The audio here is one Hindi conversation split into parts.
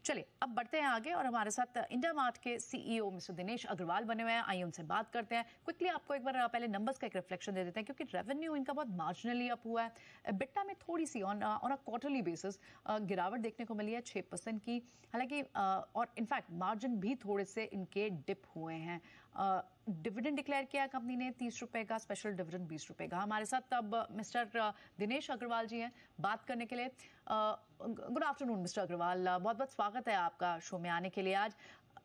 चलिए अब बढ़ते हैं आगे और हमारे साथ इंडिया मार्ट के सीईओ मिस्टर दिनेश अग्रवाल बने हुए हैं। आइए उनसे बात करते हैं। क्विकली आपको एक बार पहले नंबर्स का एक रिफ्लेक्शन दे देते हैं, क्योंकि रेवेन्यू इनका बहुत मार्जिनली अप हुआ है। EBITDA में थोड़ी सी ऑन अ क्वार्टरली बेसिस गिरावट देखने को मिली है 6% की, हालांकि और इनफैक्ट मार्जिन भी थोड़े से इनके डिप हुए हैं। डिविडेंड डिक्लेयर किया कंपनी ने 30 रुपए का, स्पेशल डिविडेंड 20 रुपए का। हमारे साथ अब मिस्टर दिनेश अग्रवाल जी हैं बात करने के लिए। गुड आफ्टरनून मिस्टर अग्रवाल, बहुत बहुत स्वागत है आपका शो में आने के लिए। आज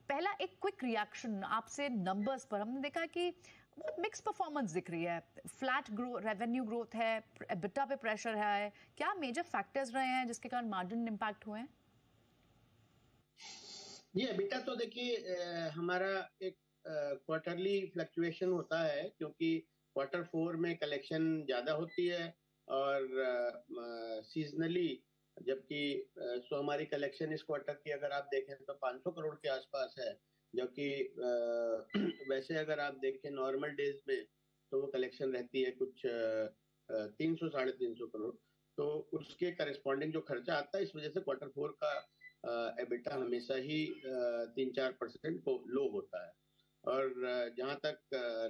पहला एक क्विक रिएक्शन आपसे नंबर्स पर। हमने देखा कि बहुत मिक्स परफॉर्मेंस दिख रही है। फ्लैट रेवेन्यू ग्रोथ है, EBITDA पे प्रेशर है। क्या मेजर फैक्टर्स रहे हैं जिसके कारण मार्जिन इंपैक्ट हुए हैं? ये EBITDA तो देखिए हमारा एक क्वार्टरली फ्लक्चुएशन होता है, क्योंकि Q4 में कलेक्शन ज्यादा होती है और सीजनली, जबकि सो हमारी कलेक्शन इस क्वार्टर की अगर आप देखें तो 500 करोड़ के आसपास है, जबकि वैसे अगर आप देखें नॉर्मल डेज में तो वो कलेक्शन रहती है कुछ 300 साढ़े 300 करोड़। तो उसके करस्पॉन्डिंग जो खर्चा आता है, इस वजह से Q4 का EBITDA हमेशा ही 3-4% को लो होता है। और जहां तक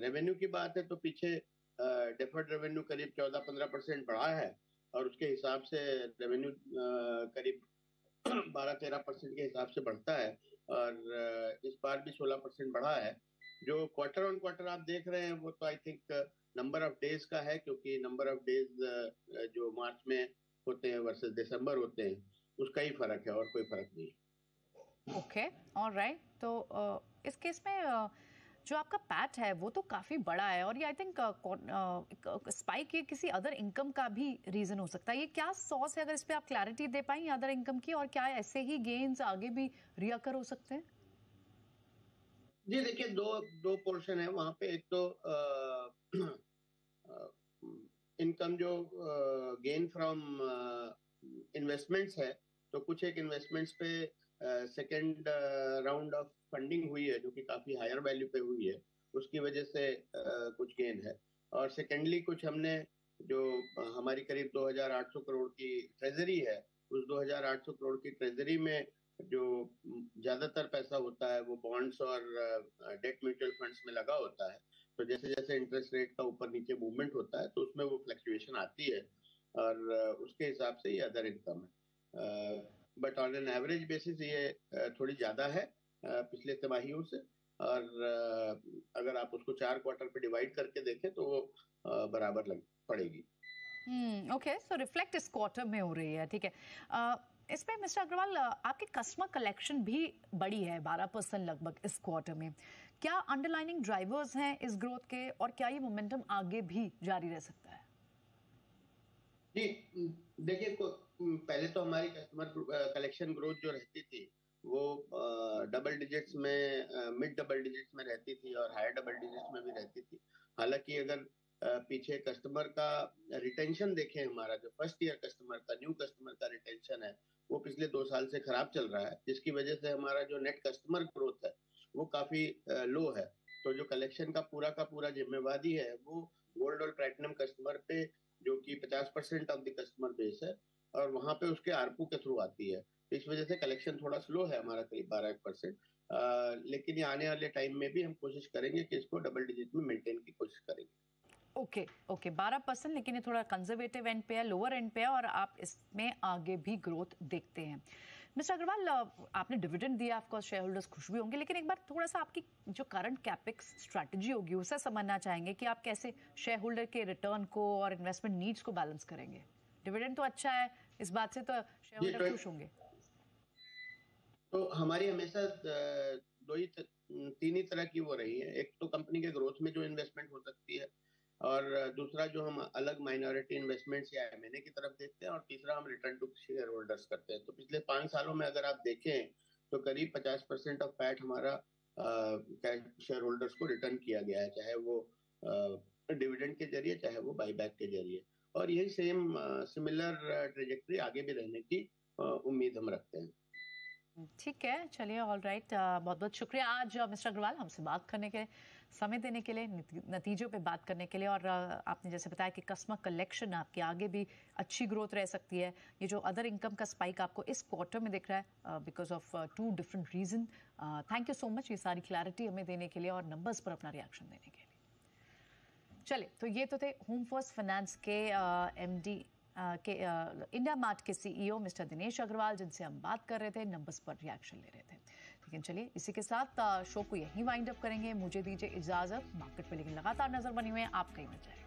रेवेन्यू की बात है तो पीछे डेफर्ड रेवेन्यू करीब 14-15% बढ़ा है और उसके हिसाब से रेवेन्यू करीब 12-13% के हिसाब से बढ़ता है और इस बार भी 16% बढ़ा है। जो क्वार्टर ऑन क्वार्टर आप देख रहे हैं वो तो I think number of days का है, क्योंकि नंबर ऑफ डेज जो मार्च में होते हैं वर्सेस दिसंबर होते हैं, उसका ही फर्क है और कोई फर्क नहीं है। Okay, alright. तो इस केस में जो आपका पैट है वो तो काफी बड़ा है, और ये आई थिंक स्पाइक ये किसी अदर इनकम का भी रीजन हो सकता है। ये क्या सॉस है, अगर इस पे आप क्लैरिटी दे पाएं अदर इनकम की, और क्या ऐसे ही गेन्स आगे भी रिअकर हो सकते हैं? जी देखिए, दो पोर्शन है वहां पे। एक तो इनकम जो गेन फ्रॉम इन्वेस्टमेंट्स है, तो कुछ एक इन्वेस्टमेंट्स पे सेकेंड राउंड ऑफ फंडिंग हुई है जो कि काफी हायर वैल्यू पे हुई है, उसकी वजह से कुछ गेन है। और सेकेंडली कुछ हमने जो हमारी करीब 2800 करोड़ की ट्रेजरी है, उस 2800 करोड़ की ट्रेजरी में जो ज्यादातर पैसा होता है वो बॉन्ड्स और डेट म्यूचुअल फंड्स में लगा होता है। तो जैसे जैसे इंटरेस्ट रेट का ऊपर नीचे मूवमेंट होता है तो उसमें वो फ्लक्चुएशन आती है और उसके हिसाब से ये अदर इनकम है। But on an average basis ये थोड़ी ज्यादा है पिछले तिमाहियों से, और अगर आप उसको 4 क्वार्टर पे डिवाइड करके देखें तो वो बराबर लग पड़ेगी। ओके, सो रिफ्लेक्ट इस क्वार्टर में हो रही है, ठीक है। इसमें मिस्टर अग्रवाल आपकी कस्टमर कलेक्शन भी बड़ी है 12% लगभग इस क्वार्टर में। क्या अंडरलाइनिंग ड्राइवर्स हैं इस ग्रोथ के, और क्या ये मोमेंटम आगे भी जारी रह सकता है? जी देखिए, पहले तो हमारी कस्टमर कलेक्शन ग्रोथ जो रहती थी वो डबल डिजिट्स में, मिड डबल डिजिट्स में रहती थी और हायर डबल डिजिट्स में भी रहती थी। हालांकि अगर पीछे कस्टमर का रिटेंशन देखें, हमारा जो फर्स्ट ईयर कस्टमर का, न्यू कस्टमर का रिटेंशन है, वो पिछले 2 साल से खराब चल रहा है, जिसकी वजह से हमारा जो नेट कस्टमर ग्रोथ है वो काफी लो है। तो जो कलेक्शन का पूरा जिम्मेवारी है वो गोल्ड और प्लैटिनम कस्टमर पे, जो कि 50% ऑफ द कस्टमर बेस है, और वहां पे उसके आरपू के थ्रू आती है। तो इस वजह से कलेक्शन थोड़ा स्लो है हमारा, करीब 12%। लेकिन ये आने वाले टाइम में भी हम कोशिश करेंगे कि इसको डबल डिजिट में मेंटेन की कोशिश करेंगे। ओके, 12%, लेकिन ये थोड़ा कंजर्वेटिव एंड पे है, लोअर एंड पे है, और आप इसमें आगे भी ग्रोथ देखते हैं। मिस्टर अग्रवाल, आपने डिविडेंड दिया, ऑफ कोर्स शेयर होल्डर्स खुश भी होंगे, लेकिन एक बार थोड़ा सा आपकी जो करंट कैपेक्स स्ट्रैटेजी होगी उसे समझना चाहेंगे कि आप कैसे शेयर होल्डर के रिटर्न को और इन्वेस्टमेंट नीड्स को बैलेंस करेंगे। डिविडेंड तो अच्छा है, इस बात से तो शेयर होल्डर खुश होंगे। तो हमारी हमेशा तीन ही तरह की वो रही है। एक तो कंपनी के ग्रोथ में जो इन्वेस्टमेंट हो सकती है, और दूसरा जो हम अलग माइनॉरिटी इन्वेस्टमेंट्स या M&A की तरफ देखते हैं, और तीसरा हम रिटर्न टू शेयर होल्डर्स करते हैं। तो पिछले 5 सालों में अगर आप देखें तो करीब 50% ऑफ पैट हमारा शेयर होल्डर्स को रिटर्न किया गया है, चाहे वो डिविडेंड के जरिए, चाहे वो बाईबैक के जरिए। और यही सेम सिमिलर ट्रेजेक्टरी आगे भी रहने की उम्मीद हम रखते हैं। ठीक है, चलिए, ऑल राइट। बहुत बहुत शुक्रिया आज मिस्टर अग्रवाल हमसे बात करने के, समय देने के लिए, नतीजों पे बात करने के लिए। और आपने जैसे बताया कि कस्टमर कलेक्शन आपके आगे भी अच्छी ग्रोथ रह सकती है। ये जो अदर इनकम का स्पाइक आपको इस क्वार्टर में दिख रहा है because of 2 different reason. Thank you so much ये सारी क्लैरिटी हमें देने के लिए और नंबर्स पर अपना रिएक्शन देने के लिए। चले, तो ये तो थे होम फर्स्ट फाइनेंस के एमडी के इंडिया मार्ट के सीईओ मिस्टर दिनेश अग्रवाल, जिनसे हम बात कर रहे थे, नंबर्स पर रिएक्शन ले रहे थे। लेकिन चलिए, इसी के साथ शो को यहीं वाइंड अप करेंगे। मुझे दीजिए इजाजत। मार्केट पे लेकिन लगातार नजर बनी हुई है, आप कहीं मत जाए।